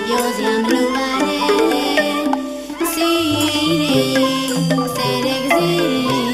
ပြောစရာမလိုပါနဲ့စီးရဲဆဲတဲ့ကစီ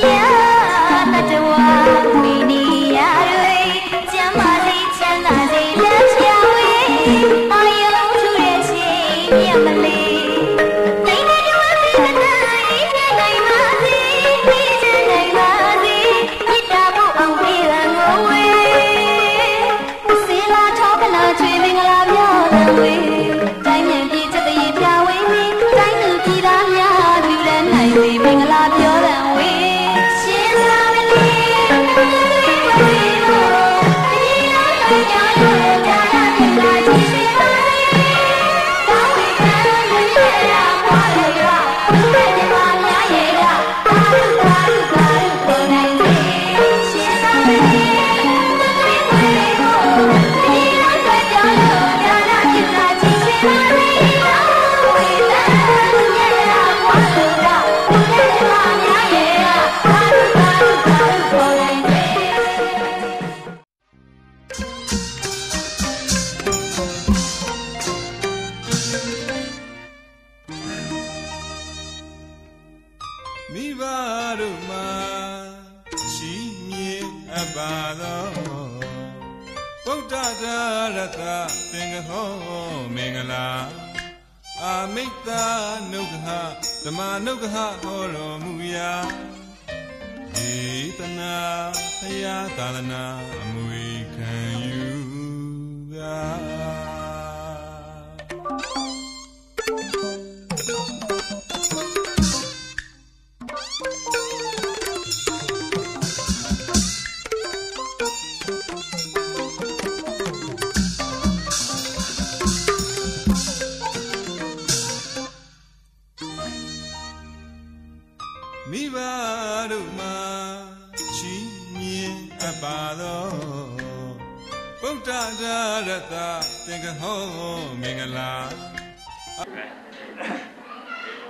Yeah, not the one. တို့မှာရှိမြဲအပ်ပါသောဗုဒ္ဓသာရတသင်္ဃဟောမင်္ဂလာအာမိတ္တနုဂဟဓမ္မနုဂဟဟောတော်မူရာဒေသနာဘုရားသာသနာအမွေခံယူရာမိဘတို့မှာရှိမြဲအပ်ပါသောဗုဒ္ဓသာရတသင်္ဃဟောမင်္ဂလာ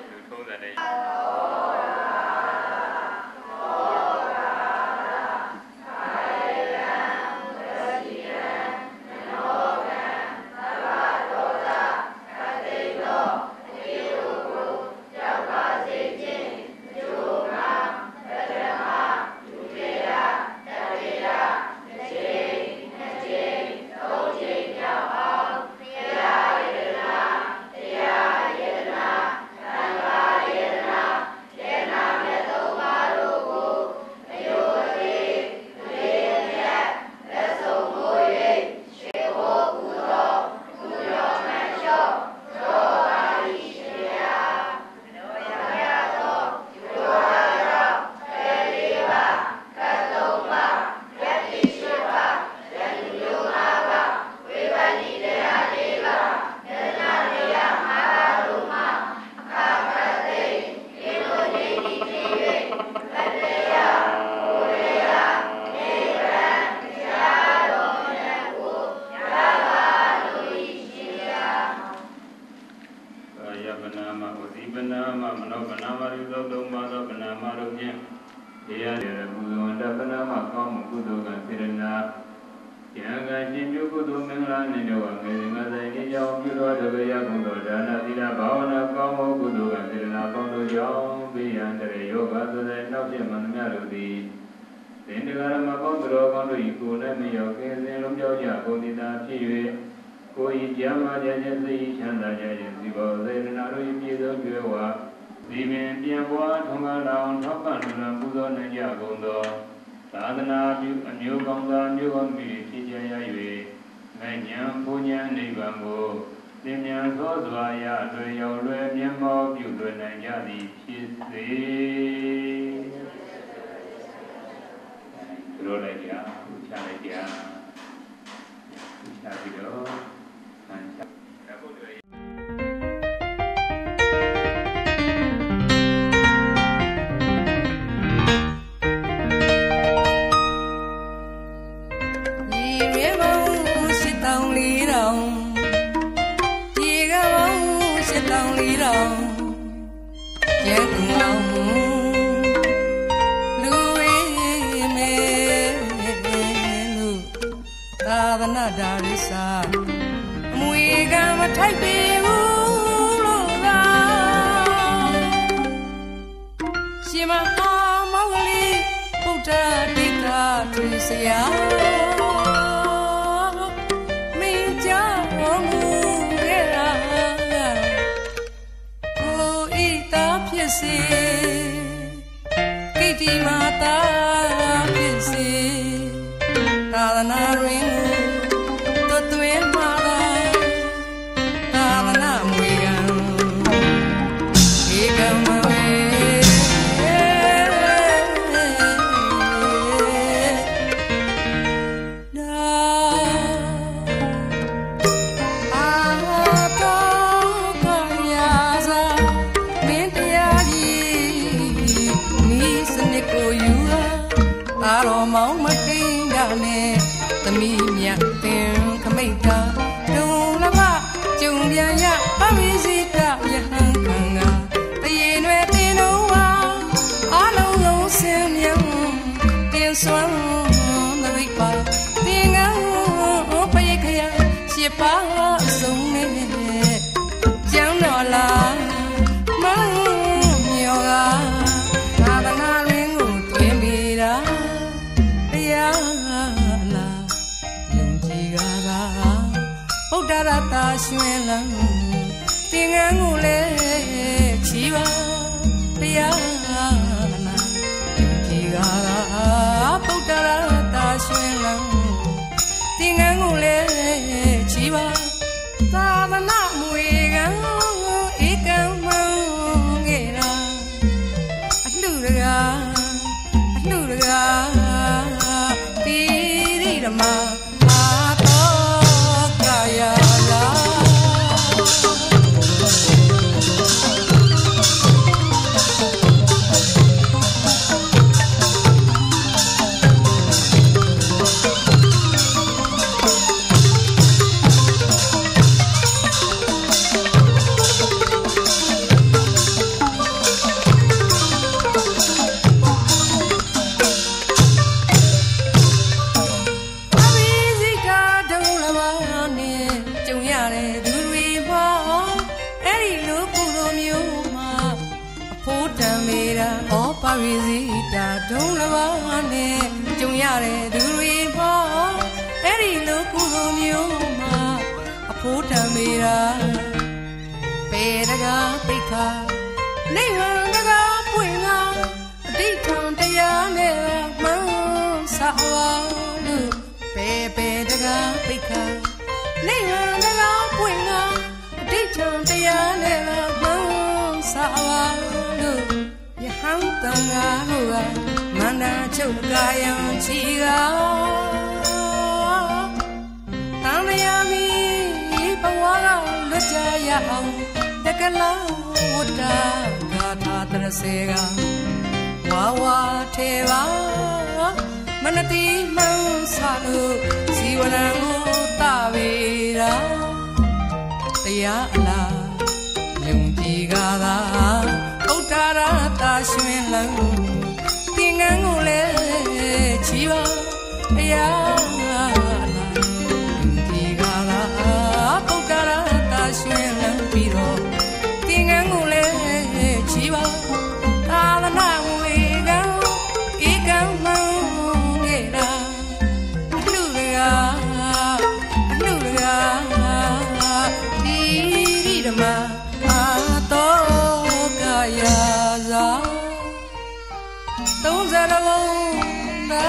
လူထုံးတဲ့Hãy subscribe cho kênh Ghiền Mì Gõ Để không bỏ lỡ ရွှင်လန်းသင်္ကန်းကိုလည်းချီပါတရားနာဒီကားပုဒ္ဒရာတာရွှင်လန်းသင်္ကန်းကိုလည်းချီပါသာသနာမွေကံဧကံမံငေရာအလှတကာတိရိဓမ္မအာတောကာယလာပါရီစီတာဒုံလဘာနဲ့ကြုံရတဲ့သူတွေပေါ့အဲ့ဒီလိုကုသိုလ်မျိုးမှာအဖိုးတံမေတာပေတကားပိတ်ခါနိဗ္ဗာန်တကားပွင့်လာအတိတ်ထံတရားနဲ့မှန်းစာဝါလို့ပေတကားပိတ်ခါနိဗ္ဗာန်တကားပွင့်လာအတိတ်ထံတရားနဲ့မှန်းစာဝါလို့ယဟန်တန်ဃာတို့ကမန္တချုပ်ကာယံချီကတန်မြာမီဘဝကလွတ်ကြရအောင်တကလာဝတ္တဂါထာတရစေကဝါဝါထေပါမနတိမှန်ဆာလို့ဇီဝနံကိုတဝေရာတရားအလားယုံကြည်ကားသာဥဒ္ဒရာတာရွှင်လန်းသင်္ကန်းကိုလည်းချီပါအရာလာဒီကားလာဥဒ္ဒရာတာရွှင်လန်းပြီးတော့သင်္ကန်းကိုလည်းချီပါသာသနာဝေကံဧကံမံငေရာအလှတကာဒီရိဓမ္မအာတောကာယသာသုံးစရဘုံသာ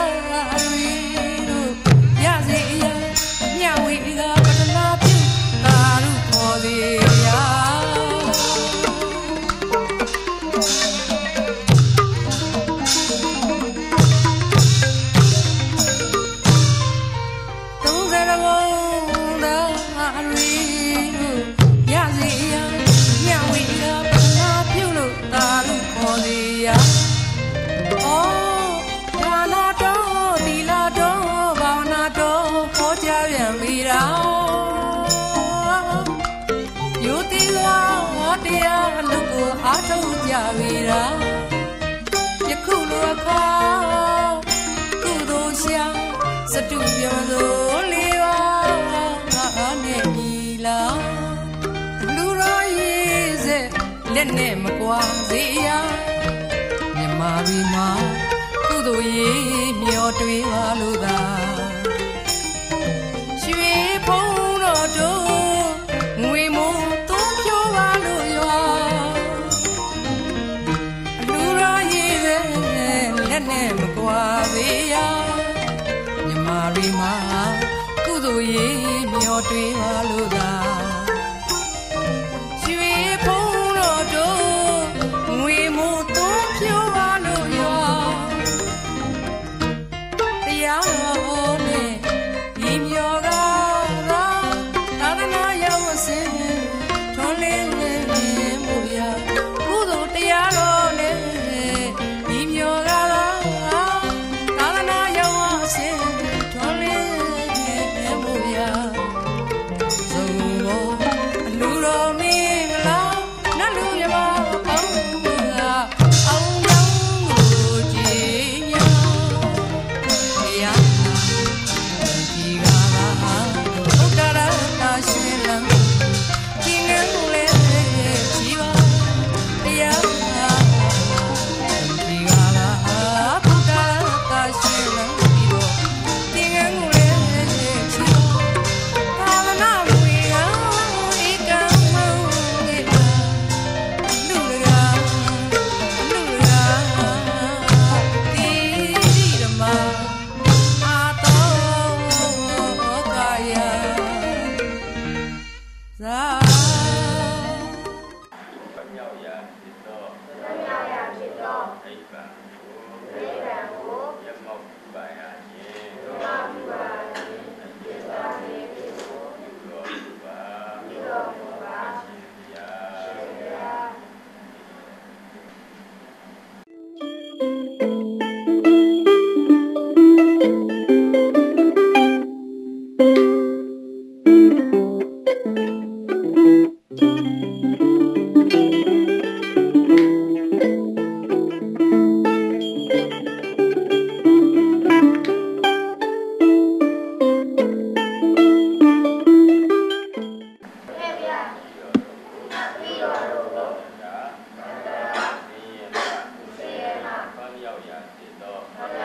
ရီတို့ရစေရမြဝေကပတနာပြုသာရုခေါ်စေရာသုံးစရဘုံသာရီတို့ရစေရမြဝေကပတနာပြုလို့သာရုခေါ်စေရာတရားအလုပ်ကိုအားထုတ်ကြပြီလားယခုလိုအခါကုသိုလ်ရှာစတုပြောစိုးလေးပါငါနဲ့ညီလားလူရောရေးစေလက်နဲ့မကွာစေရမြမပြီးမှကုသိုလ်ရေးမျောတွေးပါလို့သာရွှေဖုံးတော်တို့ငွေမိုးနဲ့မကွာသေးရမြမရီမှာကုသိုလ်ရေးမျောတွေးပါလို့သာရွှေဖုံးတော်တို့ငွေမိုးသုံးဖြိုးပါလို့ရောတရားတော်နဲ့ဒီမျောကသာသာသနာရောက်အစဉ်ထွန်းလင်းနေမှုရကုသိုလ်တရားတော်နဲ့ဒီမျောကဇုံဘော တော့